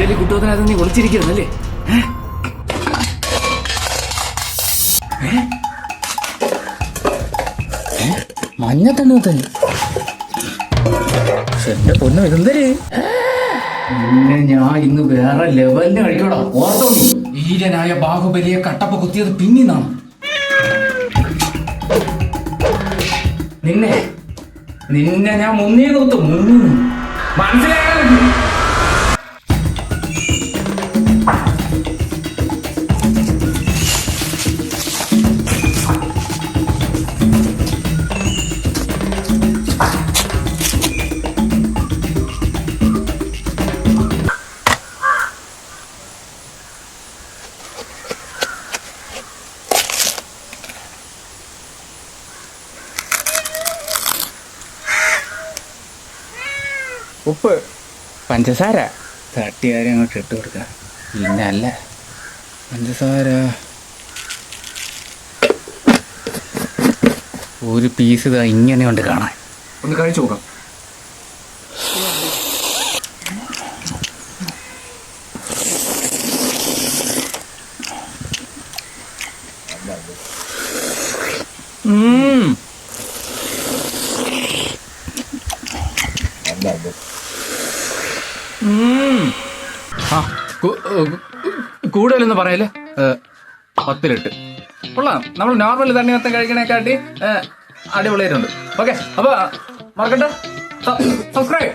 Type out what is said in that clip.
എന്തേലും കുട്ടുവത്തിനകത്ത് നീ ഒളിച്ചിരിക്കുന്നല്ലേ? മഞ്ഞ തണ്ണൂത്തൻ എന്റെ പൊന്നു ഇതെന്തര്? പിന്നെ ഞാൻ ഇന്ന് വേറെ ലെവലിന് കഴിക്കോടാ. ഓർത്തോ നീ ഈരനായ ബാഹുബലിയെ കട്ടപ്പ കുത്തിയത് പിന്നിന്നാണ്. നിന്നെ നിന്നെ ഞാൻ മുന്നേ നോത്തു മനസ്സിലായാലും ഉപ്പ് പഞ്ചസാര തട്ടിയാരെ അങ്ങോട്ട് ഇട്ട് കൊടുക്കുക. പിന്നല്ല പഞ്ചസാര ഒരു പീസ് ഇതാ ഇങ്ങനെ ഉണ്ട് കാണാൻ. ഒന്ന് കഴിച്ചു നോക്കാം. കൂടുതലൊന്നും പറയല്ലേ. 10-8 കൊള്ളാം. നമ്മൾ നോർമൽ തണ്ണിമത്തം കഴിക്കണേക്കാട്ടി അടിപൊളിയായിട്ടുണ്ട്. ഓക്കെ, അപ്പൊ മറക്കട്ടെ സബ്സ്ക്രൈബ്.